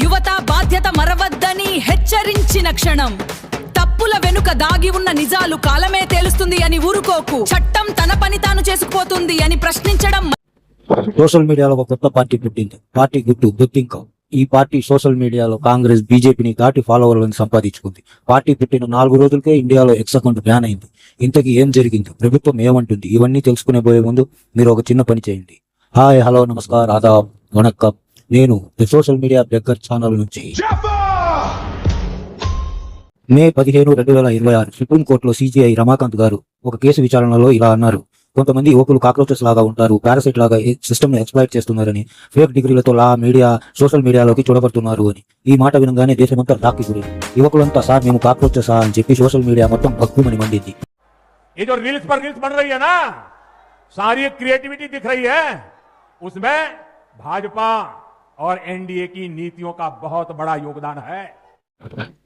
యువత బాధ్యత మరవద్దని హెచ్చరించిన క్షణం. తప్పుల వెనుక దాగి ఉన్న నిజాలు కాలమే తేలుస్తుంది అని ఊరుకోకు. చట్టం తన పని తాను చేసుకుపోతుంది అని ప్రశ్నించడం. సోషల్ మీడియాలో ఒక కొత్త పార్టీ పుట్టింది. పార్టీ గుర్తు బొత్తింకం. ఈ పార్టీ సోషల్ మీడియాలో కాంగ్రెస్ బీజేపీని దాటి ఫాలోవర్లను సంపాదించుకుంది. పార్టీ పుట్టిన 4 రోజులకే ఇండియాలో ఎక్స్ అకౌంట్ బ్యాన్ అయింది. ఇంతకీ ఏం జరిగింది, ప్రభుత్వం ఏమంటుంది, ఇవన్నీ తెలుసుకునే పోయే ముందు మీరు ఒక చిన్న పని చేయండి. హాయ్, హలో, నమస్కార్, ఆదాబ్, వణక్కం. నేను సోషల్ మీడియా బెగ్గర్ ఛానల్ నుంచి మే 15, 2026 సుప్రీంకోర్టులో సిజిఐ రమాకాంత్ గారు ఒక కేసు విచారణలో ఇలా అన్నారు. కొంతమంది యువకులు కాక్రోచెస్ లాగా ఉంటారు, పారాసైట్ లాగా సిస్టమ్ ని ఎక్స్ప్లాయిట్ చేస్తున్నారని, ఫేక్ డిగ్రీలతో మీడియా సోషల్ మీడియాలోకి చూడబడుతున్నారు అని. ఈ మాట వినగానే దేశమంతా టాక్కి గురైంది. యువకులంతా సార్ మేము కాక్రోచెస్ అని చెప్పి సోషల్ మీడియా మొత్తం భగ్గుమని మండింది. ये जो रील्स पर रील्स बन रही है ना, सारी क्रिएटिविटी दिख रही है, उसमें भाजपा और एनडीए की नीतियों का बहुत बड़ा योगदान है.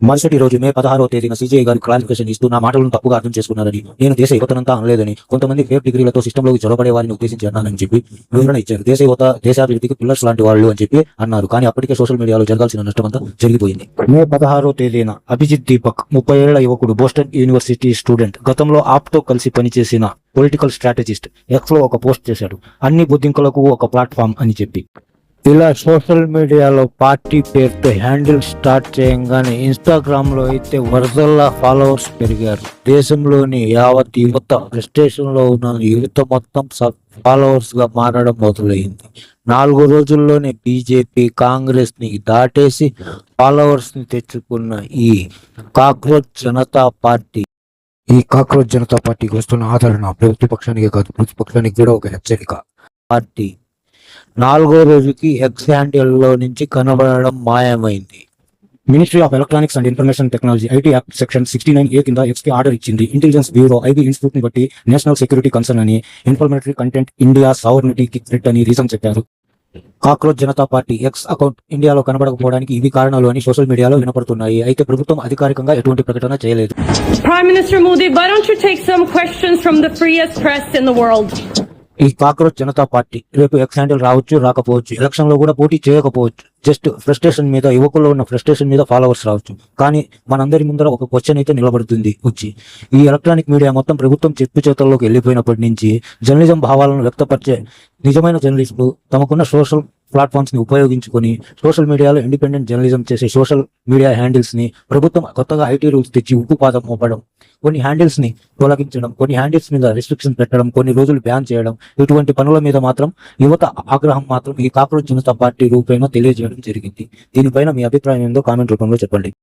మరుసటి రోజు మే 16వ తేదీన సిజిఐ గారు క్లారిఫికేషన్ ఇస్తూ నా మాటలను తప్పుగా అర్థం చేసుకున్నారని, నేను దేశ యువతనంతా అనలేదని, కొంతమంది ఫేక్ డిగ్రీలతో సిస్టంలోకి చొరబడే వారిని ఉద్దేశించి అన్నానని చెప్పి వివరణ ఇచ్చారు. దేశ యువత దేశాభివృద్ధికి పిల్లర్స్ లాంటి వాళ్ళు అని చెప్పి అన్నారు. కానీ అప్పటికే సోషల్ మీడియాలో జరగాల్సిన నష్టమంతా జరిగిపోయింది. మే 16వ తేదీన అభిజిత్ దీపక్ 30 ఏళ్ల యువకుడు, బోస్టన్ యూనివర్సిటీ స్టూడెంట్, గతంలో ఆప్తో కలిసి పనిచేసిన పొలిటికల్ స్ట్రాటజిస్ట్, ఎక్స్ లో ఒక పోస్ట్ చేశాడు. అన్ని బుద్ధింకులకు ఒక ప్లాట్ఫామ్ అని చెప్పి. ఇలా సోషల్ మీడియాలో పార్టీ పేరుతో హ్యాండిల్ స్టార్ట్ చేయగానే ఇన్స్టాగ్రామ్ లో అయితే వరదల్లా ఫాలోవర్స్ పెరిగారు. దేశంలోని యావత్ యువత, ఫ్రస్ట్రేషన్ లో ఉన్న యువత మొత్తం ఫాలోవర్స్ గా మారడం మొదలైంది. 4 రోజుల్లోనే బీజేపీ, కాంగ్రెస్ ని దాటేసి ఫాలోవర్స్ ని తెచ్చుకున్న ఈ కాక్రోచ్ జనతా పార్టీ పార్టీకి వస్తున్న ఆదరణ ప్రతిపక్షానికే కాదు, ప్రతిపక్షానికి కూడా ఒక హెచ్చరిక. పార్టీ 4వ రోజుకి ఎక్స్ హ్యాండిల్లో నుంచి కనబడడం మాయమైంది. Ministry of electronics and information technology IT act section 69A కింద ఎక్స్ కి ఆర్డర్ ఇచ్చింది. ఇంటెలిజెన్స్ బ్యూరో ఐబీ ఇన్స్టిట్యూట్ ని బట్టి నేషనల్ సెక్యూరిటీ కన్సర్న్ అని, ఇన్ఫర్మేటరీ కంటెంట్ ఇండియా సావర్నిటీకి థ్రెట్ అని రీజన్ చెప్పారు. Cockroach Janata party X account ఇండియాలో కనబడకపోవడానికి ఇవి కారణాలు అని సోషల్ మీడియాలో వినపడుతున్నాయి. అయితే ప్రభుత్వం అధికారికంగా ఎటువంటి ప్రకటన చేయలేదు. Prime Minister Modi, why don't you take some questions from the freest press in the world? ఈ కాక్రోచ్ జనతా పార్టీ రేపు ఎక్స్ హ్యాండిల్ రావచ్చు, రాకపోవచ్చు, ఎలక్షన్ లో కూడా పోటీ చేయకపోవచ్చు. జస్ట్ ఫ్రస్ట్రేషన్ మీద, యువకుల్లో ఉన్న ఫ్రస్ట్రేషన్ మీద ఫాలోవర్స్ రావచ్చు. కానీ మనందరి ముందర ఒక క్వశ్చన్ అయితే నిలబడుతుంది వచ్చి. ఈ ఎలక్ట్రానిక్ మీడియా మొత్తం ప్రభుత్వం చెప్పు చేతుల్లోకి వెళ్ళిపోయినప్పటి నుంచి జర్నలిజం భావాలను వ్యక్తపరిచే నిజమైన జర్నలిస్టులు తమకున్న సోషల్ ప్లాట్ఫామ్స్ ని ఉపయోగించుకొని సోషల్ మీడియాలో ఇండిపెండెంట్ జర్నలిజం చేసే సోషల్ మీడియా హ్యాండిల్స్ ని ప్రభుత్వం కొత్తగా ఐటీ రూల్స్ తెచ్చి ఉక్కుపాదం మోపడం, కొన్ని హ్యాండిల్స్ ని తొలగించడం, కొన్ని హ్యాండిల్స్ మీద రిస్ట్రిక్షన్ పెట్టడం, కొన్ని రోజులు బ్యాన్ చేయడం, ఇటువంటి పనుల మీద మాత్రం యువత ఆగ్రహం మాత్రం ఈ కాక్రోచ్ జనతా పార్టీ రూపేణా తెలియజేయడం జరిగింది. దీనిపైన మీ అభిప్రాయం ఏందో కామెంట్ రూపంలో చెప్పండి.